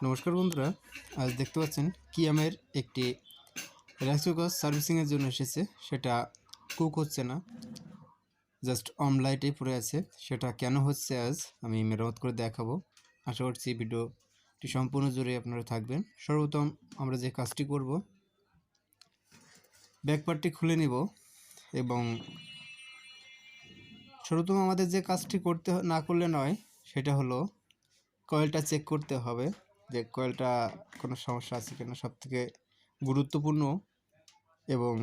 নমস্কার বন্ধুরা, আজ দেখতে পাচ্ছেন কিয়ামের একটি রাইস কুকার সার্ভিসিংয়ের জন্য এসেছে। সেটা কুক হচ্ছে না, জাস্ট অন লাইটেই পড়ে আছে। সেটা কেন হচ্ছে আজ আমি মেরামত করে দেখাবো। আশা করছি ভিডিওটি সম্পূর্ণ জুড়ে আপনারা থাকবেন। সর্বপ্রথম আমরা যে কাজটি করব, ব্যাক পার্টটি খুলে নিব এবং সর্বপ্রথম আমাদের যে কাজটি করতে না করলে নয়, সেটা হলো কয়েলটা চেক করতে হবে যে কয়েলটা কোনো সমস্যা আছে কিনা। সবথেকে গুরুত্বপূর্ণ এবং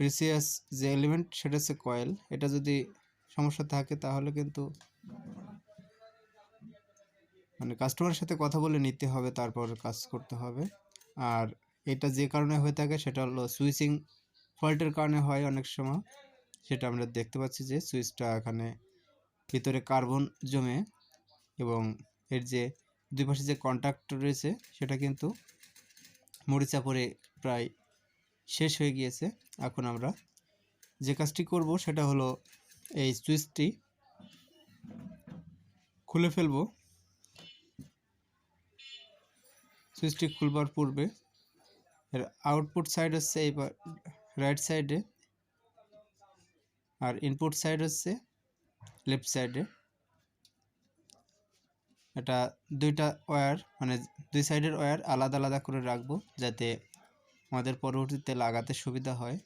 প্রিসিয়াস যে এলিমেন্ট সেটা হচ্ছে কয়েল। এটা যদি সমস্যা থাকে তাহলে কিন্তু কাস্টমারের সাথে কথা বলে নিতে হবে, তারপর কাজ করতে হবে। আর এটা যে কারণে হয়ে থাকে সেটা হলো সুইচিং ফল্টের কারণে হয় অনেক সময়। সেটা আমরা দেখতে পাচ্ছি যে সুইচটা এখানে ভিতরে কার্বন জমে এবং এর যে দুই পাশে যে কন্ট্যাক্ট রয়েছে সেটা কিন্তু মরিচা পড়ে প্রায় শেষ হয়ে গিয়েছে। এখন আমরা যে কাজটি করব সেটা হলো এই সুইচটি খুলে ফেলব। সুইচটি খুলবার পূর্বে এর আউটপুট সাইড হচ্ছে এই রাইট সাইডে, আর ইনপুট সাইড হচ্ছে লেফট সাইডে। এটা দুইটা ওয়্যার দুই সাইডের ওয়্যার আলাদা আলাদা করে রাখবো যাতে আমাদের পরবর্তীতে লাগাতে সুবিধা হয়।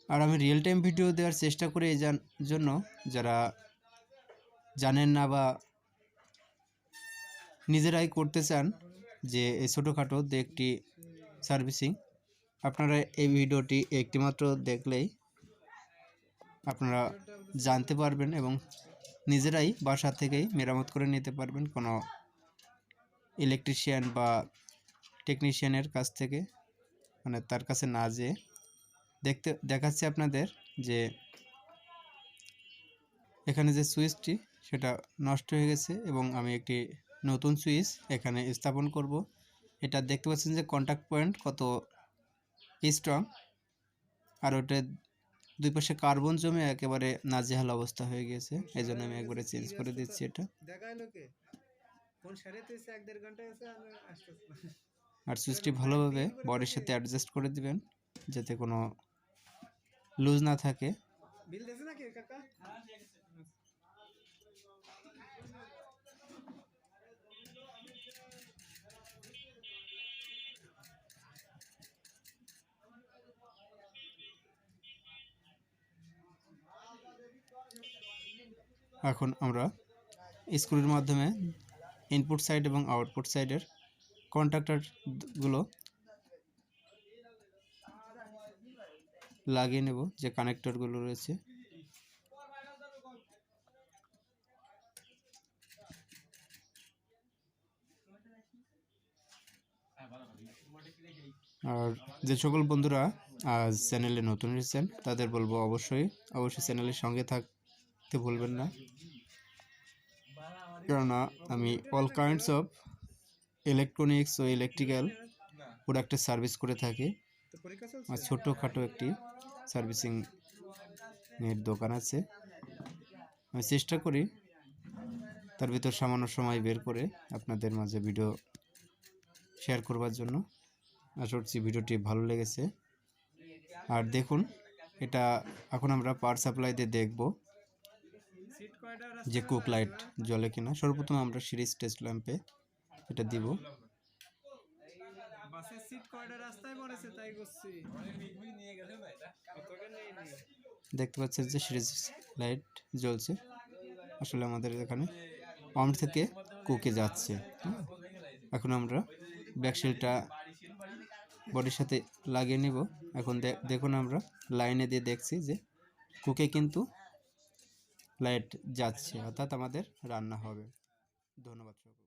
আর আমি রিয়েল টাইম ভিডিও দেওয়ার চেষ্টা করি এই জন্য যারা জানেন না বা নিজেরাই করতে চান যে এই ছোটোখাটো একটি সার্ভিসিং, আপনারা এই ভিডিওটি একটিমাত্র দেখলেই আপনারা জানতে পারবেন এবং নিজেরাই বাসা থেকেই মেরামত করে নিতে পারবেন, কোনো ইলেকট্রিশিয়ান বা টেকনিশিয়ানের কাছ থেকে তার কাছে না যেয়ে। দেখাচ্ছি আপনাদের যে এখানে যে সুইচটি সেটা নষ্ট হয়ে গেছে এবং আমি একটি নতুন সুইচ এখানে স্থাপন করব। এটা দেখতে পাচ্ছেন যে কন্ট্যাক্ট পয়েন্ট কত স্ট্রং, আর ওটা দুই পাশে কার্বন জমে একেবারে নাজেহাল অবস্থা হয়ে গিয়েছে। এই জন্য আমি একবারে চেঞ্জ করে দিচ্ছি এটা। আর সুইচটি ভালোভাবে বডির সাথে অ্যাডজাস্ট করে দিবেন যাতে কোনো লুজ না থাকে। এখন আমরা স্ক্রুর মাধ্যমে ইনপুট সাইড এবং আউটপুট সাইডের কন্ট্যাক্টরগুলো লাগিয়ে নেব, যে কানেক্টরগুলো রয়েছে। আর যে সকল বন্ধুরা আজ চ্যানেলে নতুন এসেছেন তাদের বলবো অবশ্যই চ্যানেলের সঙ্গে থাকতে ভুলবেন না, কেননা আমি অল কাইন্ডস অফ ইলেকট্রনিক্স ও ইলেকট্রিক্যাল প্রোডাক্টের সার্ভিস করে থাকি। আর ছোটোখাটো একটি সার্ভিসিং এর দোকান আছে। আমি চেষ্টা করি তার ভিতর সামান্য সময় বের করে আপনাদের মাঝে ভিডিও শেয়ার করবার জন্য। আশা করছি ভিডিওটি ভালো লেগেছে। আর দেখুন, এটা এখন আমরা পাওয়ার সাপ্লাই দিয়ে দেখব যে কুক লাইট জ্বলে কিনা। সর্বপ্রথম আমরা সিরিজ টেস্ট ল্যাম্পে এটা দিব। দেখতে পাচ্ছেন যে সিরিজ লাইট জ্বলছে। আসলে আমাদের এখানে পাম্প থেকে কুকে যাচ্ছে। এখন আমরা ব্যাকশেলটা বডির সাথে লাগিয়ে নিব। এখন দেখুন, আমরা লাইনে দিয়ে দেখছি যে কুকে কিন্তু লাইট যাচ্ছে, অর্থাৎ আমাদের রান্না হবে। ধন্যবাদ সকলকে।